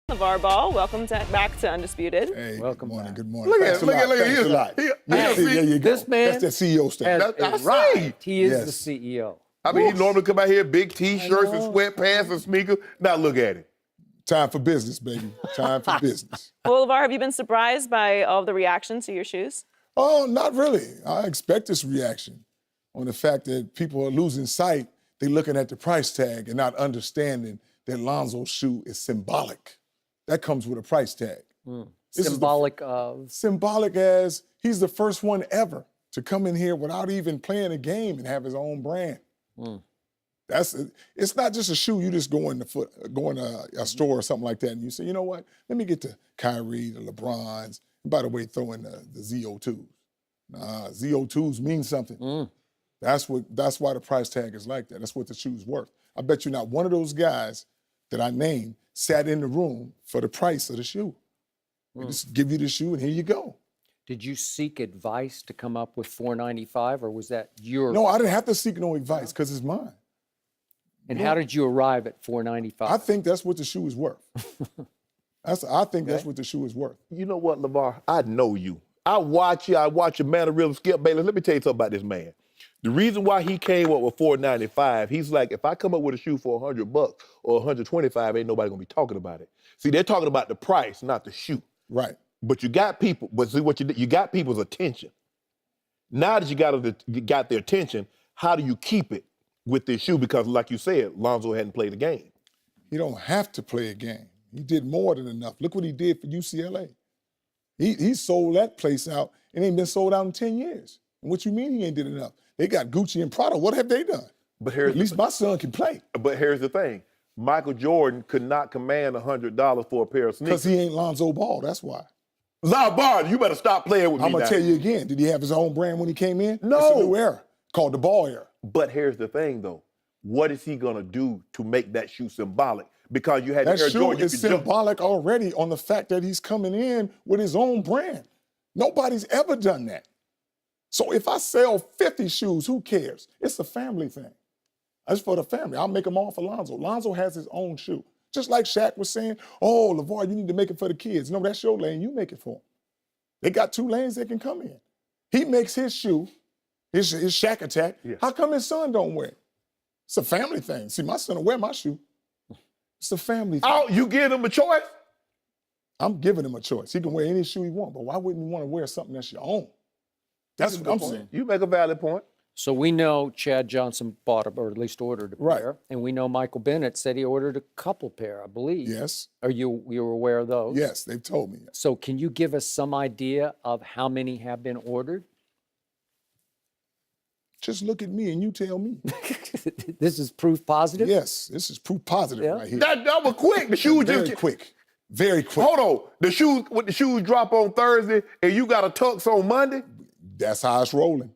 Lavar Ball, welcome back to Undisputed. Hey, Welcome good morning. back. Good morning. Look at Thanks it. Look at it. Thanks a lot. There you go. This man That's that CEO stamp. has I see. arrived. He is Yes. the CEO. I mean, he normally come out here big T-shirts and know. sweatpants and sneakers. Now look at him. Time for business, baby. Time for business. Well, Lavar, have you been surprised by all the reaction to your shoes? Oh, not really. I expect this reaction on the fact that people are losing sight. They're looking at the price tag and not understanding that Lonzo's shoe is symbolic. That comes with a price tag. This is Symbolic of. symbolic as he's the first one ever to come in here without even playing a game and have his own brand. It's not just a shoe you just go in a store or something like that and you say, you know what, let me get the Kyrie, the LeBrons, and by the way, throw in the Z02s. Nah, Z02s mean something. That's why the price tag is like that. That's what the shoe's worth. I bet you not one of those guys that I named sat in the room for the price of the shoe. We just give you the shoe and here you go. Did you seek advice to come up with $495, or was that your? No, I didn't have to seek no advice because it's mine. And how did you arrive at $495? I think that's what the shoe is worth. I think that's what the shoe is worth. You know what, Lavar? I know you. I watch you. I watch your mannerisms. Skip Bayless. Let me tell you something about this man. The reason why he came up with $495, he's like, if I come up with a shoe for $100 or $125, ain't nobody gonna be talking about it. See, they're talking about the price, not the shoe. Right. But you got people. But see what you did? You got people's attention. Now that you got their attention, how do you keep it with this shoe? Because, like you said, Lonzo hadn't played a game. He don't have to play a game. He did more than enough. Look what he did for UCLA. He sold that place out and ain't been sold out in 10 years. And what you mean he ain't did enough? They got Gucci and Prada. What have they done? But here's At least my son can play. But here's the thing. Michael Jordan could not command $100 for a pair of Because sneakers. he ain't Lonzo Ball, that's why. Lavar, you better stop playing with me I'm going now. to tell you again, did he have his own brand when he came in? No. It's a new era called the ball era. But here's the thing, though. What is he going to do to make that shoe symbolic? Because you had That the Air shoe Jordan, you is could jump. symbolic already on the fact that he's coming in with his own brand. Nobody's ever done that. So if I sell 50 shoes, who cares? It's a family thing. That's for the family. I'll make them all for Lonzo. Lonzo has his own shoe. Just like Shaq was saying, oh, Lavar, you need to make it for the kids. No, that's your lane. You make it for them. They got two lanes they can come in. He makes his shoe, his Shaq Attack. Yeah. How come his son don't wear it? It's a family thing. See, my son will wear my shoe. It's a family thing. Oh, you give him a choice? I'm giving him a choice. He can wear any shoe he wants, but why wouldn't you want to wear something that's your own? That's what I'm saying. You make a valid point. So we know Chad Johnson bought or at least ordered a Right. pair, and we know Michael Bennett said he ordered a couple pair, I believe. Yes. Are you were aware of those? Yes, they've told me. So can you give us some idea of how many have been ordered? Just look at me and you tell me. This is proof positive? Yes, this is proof positive Yeah. right here. That was quick. The shoes Very just quick. Very quick. Hold on. The shoes drop on Thursday and you got a tux on Monday? That's how it's rolling.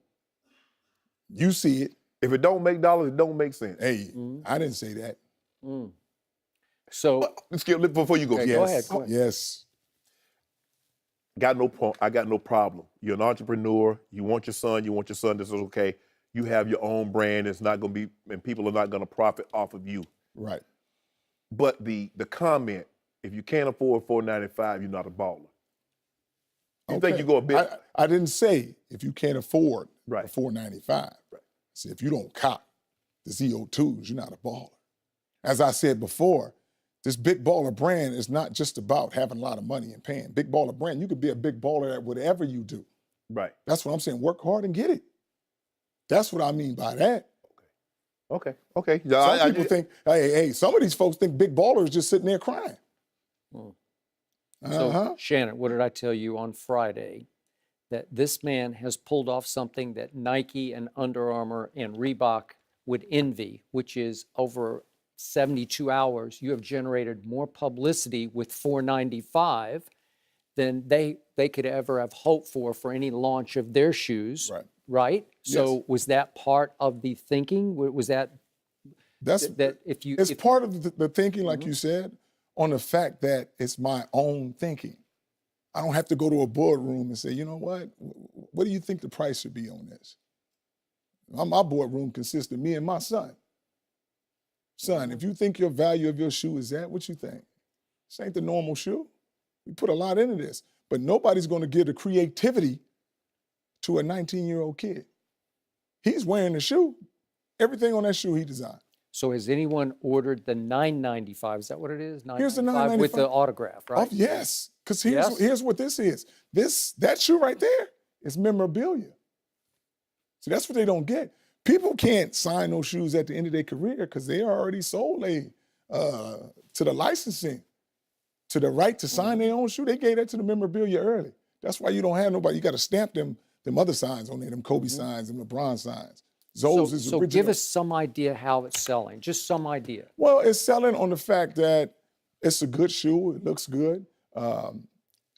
You see it. If it don't make dollars, it don't make sense. Hey, I didn't say that. So Skip, before you go. Okay, Yes. go ahead, go ahead. Yes. I got no problem. You're an entrepreneur. You want your son. This is okay. You have your own brand. It's not going to be, and people are not going to profit off of you. Right. But the comment, if you can't afford $495, you're not a baller. You think you go a bit? I didn't say if you can't afford Right. the $495. Right. See, if you don't cop the Z02s, you're not a baller. As I said before, this big baller brand is not just about having a lot of money and paying. Big baller brand, you could be a big baller at whatever you do. Right. That's what I'm saying. Work hard and get it. That's what I mean by that. Okay. Some people think, hey, some of these folks think big baller is just sitting there crying. So, Shannon, what did I tell you on Friday? That this man has pulled off something that Nike and Under Armour and Reebok would envy, which is over 72 hours, you have generated more publicity with $495 than they could ever have hoped for any launch of their shoes. Right? So Yes. was that part of the thinking? Was that that if you... It's part of the thinking, like you said, on the fact that it's my own thinking. I don't have to go to a boardroom and say, you know what do you think the price should be on this? My boardroom consists of me and my son. Son, if you think your value of your shoe is that, what you think? This ain't the normal shoe. We put a lot into this, but nobody's going to give the creativity to a 19-year-old kid. He's wearing the shoe. Everything on that shoe he designed. So has anyone ordered the 995? Is that what it is? Here's the 995 with the 995. autograph, right? Oh, yes, because Yes. here's what this is. That shoe right there is memorabilia. See, that's what they don't get. People can't sign those shoes at the end of their career because they already sold to the licensing, to the right to sign their own shoe. They gave that to the memorabilia early. That's why you don't have nobody. You got to stamp them other signs on there, them Kobe signs, them LeBron signs. Zoes is So original. give us some idea how it's selling, just some idea. Well, it's selling on the fact that it's a good shoe. It looks good.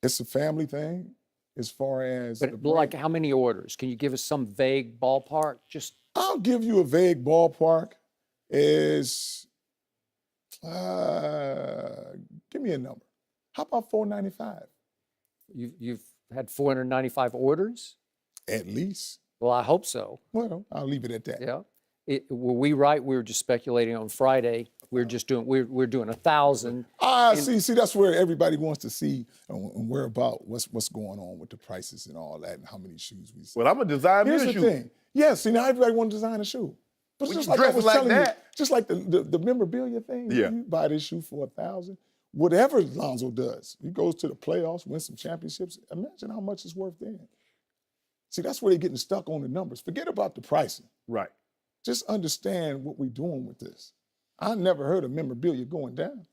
It's a family thing as far as the But brand. like how many orders? Can you give us some vague ballpark? Just I'll give you a vague ballpark. Is give me a number. How about $495? you've had 495 orders? At least. Well, I hope so. Well, I'll leave it at that. Yeah. Were we right? We were just speculating on Friday. We're doing 1,000. See, that's where everybody wants to see and where about what's going on with the prices and all that and how many shoes we sell. Well, I'm a designer. Here's the shoe. thing. Yeah, see, now everybody want to design a shoe. But We just can like I dress was like telling you, that. just like the memorabilia thing, Yeah. you buy this shoe for $1,000. Whatever Lonzo does, he goes to the playoffs, wins some championships. Imagine how much it's worth then. See, that's where they're getting stuck on the numbers. Forget about the pricing. Right. Just understand what we're doing with this. I never heard of memorabilia going down.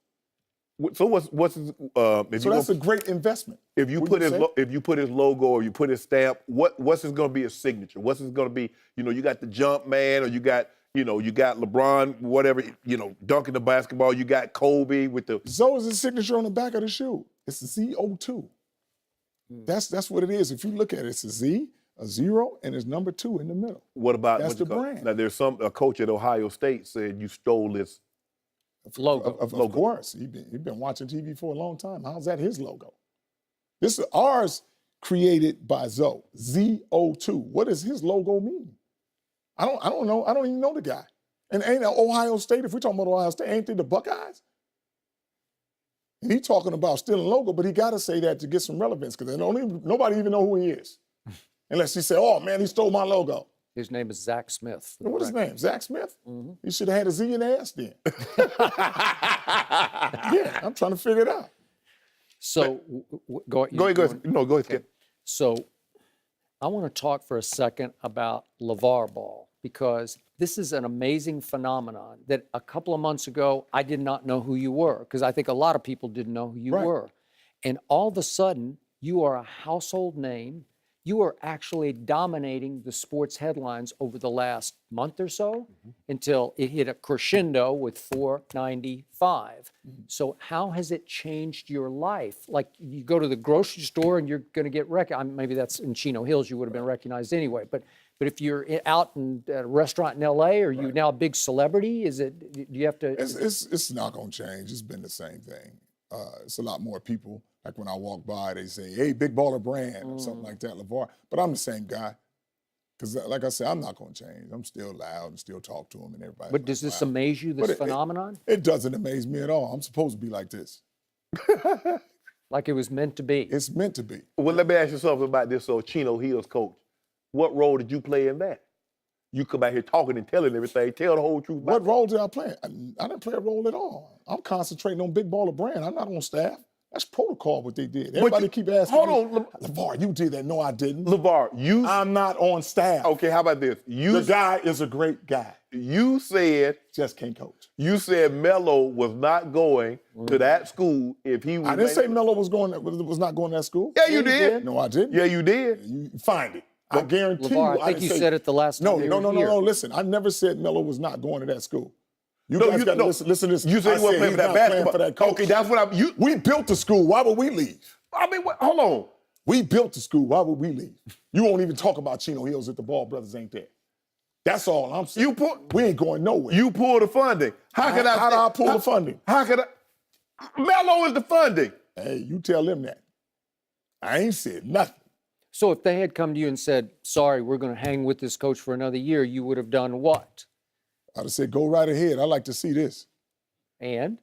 So what's his, if So you that's go, a great investment. if you Wouldn't put his say? if you put his logo or you put his stamp, what's going to be his signature? What's his going to be? You got the jump man, or you got LeBron, whatever, dunking the basketball. You got Kobe with the. Zoe is the signature on the back of the shoe. It's Z02. That's what it is. If you look at it, it's a Z, a 0, and there's number 2 in the middle. What about That's what's it the called? brand. Now there's a coach at Ohio State said you stole this. Logo. Of course. He's been watching TV for a long time. How's that his logo? This is ours created by Zoe, Z02. What does his logo mean? I don't know. I don't even know the guy. And ain't Ohio State, if we're talking about Ohio State, ain't they the Buckeyes? And he talking about stealing logo, but he got to say that to get some relevance because nobody even know who he is. Unless he say, oh, man, he stole my logo. His name is Zach Smith. for the What is his record. name? Zach Smith? He should have had a Z in the ass then. Yeah, I'm trying to figure it out. So Go ahead. No, go ahead. Skip. So I want to talk for a second about Lavar ball because this is an amazing phenomenon that a couple of months ago I did not know who you were because I think a lot of people didn't know who you Right. were. And all of a sudden, you are a household name. You are actually dominating the sports headlines over the last month or so until it hit a crescendo with 495. So how has it changed your life? Like you go to the grocery store and you're going to get recognized. Maybe that's in Chino Hills, you would have been recognized anyway. But if you're out in a restaurant in LA, are you now a big celebrity? Do you have to? It's not going to change. It's been the same thing. It's a lot more people. Like when I walk by, they say, hey, big baller brand or something like that, Lavar. But I'm the same guy. Because like I said, I'm not going to change. I'm still loud and still talk to them and everybody. But does this amaze you, this phenomenon? It doesn't amaze me at all. I'm supposed to be like this. Like it was meant to be? It's meant to be. Well, let me ask you something about this Chino Hills coach. What role did you play in that? You come out here talking and telling everything. Tell the whole truth. What role did I play? I didn't play a role at all. I'm concentrating on big baller brand. I'm not on staff. That's protocol what they did. Everybody keep asking hold me, on, Lavar, you did that. No, I didn't. Lavar, I'm not on staff. Okay, how about this? The guy is a great guy. You said Just can't coach. Melo was not going to that school if he was. I didn't say Melo was not going to that school. Yeah, you did. No, I didn't. Yeah, you did. You find it. I guarantee Lavar, you. I think didn't you say- said it the last No, time no, you no, were no, here. no. Listen, I never said Melo was not going to that school. You No, guys you- got to no. listen to this. You said I you weren't playing he's for that not playing basketball. for that coach. Okay, that's what I'm. We built the school. Why would we leave? I mean, hold on. We built the school. Why would we leave? You won't even talk about Chino Hills if the Ball brothers ain't there. That's all I'm saying. We ain't going nowhere. You pull the funding. How did I pull the funding? How could I? Melo is the funding. Hey, you tell them that. I ain't said nothing. So if they had come to you and said, sorry, we're going to hang with this coach for another year, you would have done what? I'd have said, go right ahead. I'd like to see this. And?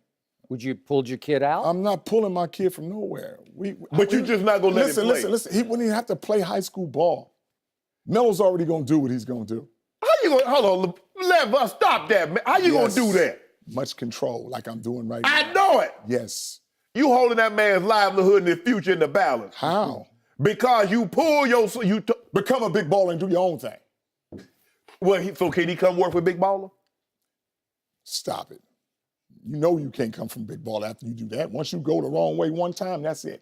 Would you pulled your kid out? I'm not pulling my kid from nowhere. But you're just not gonna let him play. Listen. He wouldn't even have to play high school ball. Melo's already gonna do what he's gonna do. How you gonna, hold on, Lavar, stop that, man. How you Yes. gonna do that? Much control, like I'm doing right now. I know it. Yes. You holding that man's livelihood and his future in the balance. How? Because you pull Become a big baller and do your own thing. so can he come work for Big Baller? Stop it. You know you can't come from big ball after you do that. Once you go the wrong way one time, that's it.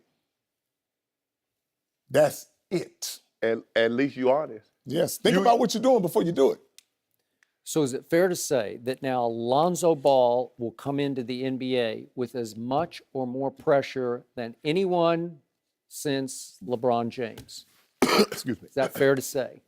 That's it. At least you honest. Yes. Think about what you're doing before you do it. So is it fair to say that now Lonzo Ball will come into the NBA with as much or more pressure than anyone since LeBron James? Excuse me. Is that fair to say?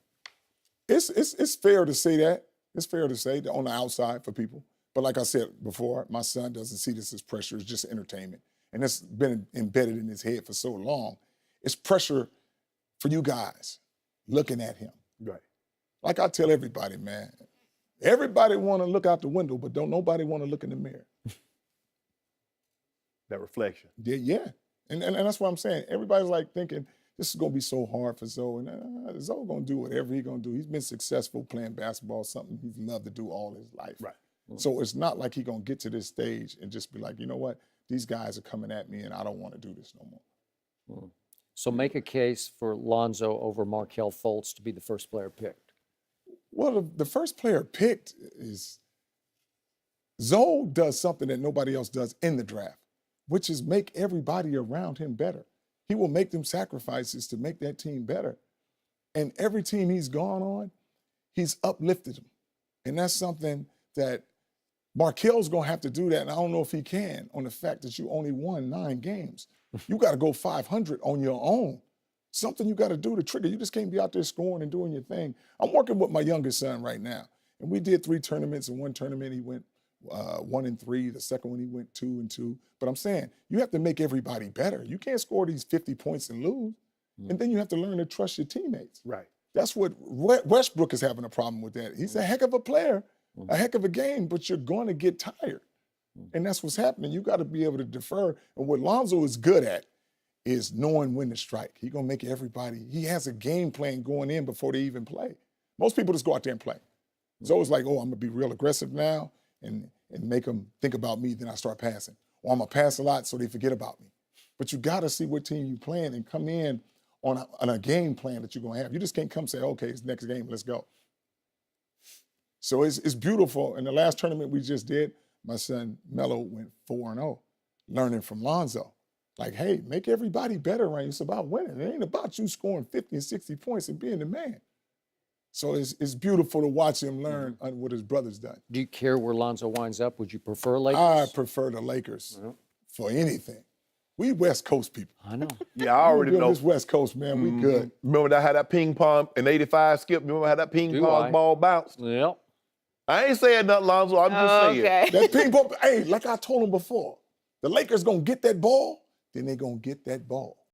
It's fair to say that. It's fair to say that on the outside for people. But like I said before, my son doesn't see this as pressure. It's just entertainment. And it's been embedded in his head for so long. It's pressure for you guys looking at him. Right. Like I tell everybody, man, everybody want to look out the window, but don't nobody want to look in the mirror. That reflection. Yeah. And that's what I'm saying. Everybody's like thinking, this is going to be so hard for Zoe. And Zoe going to do whatever he's going to do. He's been successful playing basketball, something he's loved to do all his life. Right. So it's not like he's going to get to this stage and just be like, you know what? These guys are coming at me and I don't want to do this no more. So make a case for Lonzo over Markelle Fultz to be the first player picked. Well, the first player picked is Zoe does something that nobody else does in the draft, which is make everybody around him better. He will make them sacrifices to make that team better. And every team he's gone on, he's uplifted them. And that's something that Markelle's going to have to do that, and I don't know if he can, on the fact that you only won 9 games. You got to go 500 on your own. Something you got to do to trigger. You just can't be out there scoring and doing your thing. I'm working with my youngest son right now, and we did 3 tournaments. In one tournament, he went 1-3. The second one, he went 2-2. But I'm saying, you have to make everybody better. You can't score these 50 points and lose. And then you have to learn to trust your teammates. Right. That's what Westbrook is having a problem with that. He's a heck of a player, a heck of a game, but you're going to get tired. And that's what's happening. You got to be able to defer. And what Lonzo is good at is knowing when to strike. He's going to make everybody, he has a game plan going in before they even play. Most people just go out there and play. It's always like, oh, I'm going to be real aggressive now and make them think about me, then I start passing. Or I'm going to pass a lot so they forget about me. But you got to see what team you're playing and come in on a game plan that you're going to have. You just can't come say, okay, it's next game, let's go. So it's beautiful. In the last tournament we just did, my son Melo went 4-0, learning from Lonzo. Like, hey, make everybody better around you. It's about winning. It ain't about you scoring 50 and 60 points and being the man. So it's beautiful to watch him learn what his brother's done. Do you care where Lonzo winds up? Would you prefer Lakers? I prefer the Lakers for anything. We West Coast people. I know. Yeah, I already know. This West Coast, man, we good. Remember that how that ping pong in '85 Skip? Remember how that ping pong ball bounced? Yep. I ain't saying nothing, Lonzo. I'm just saying. Okay. That ping pong, hey, like I told him before, the Lakers gonna get that ball, then they gonna get that ball.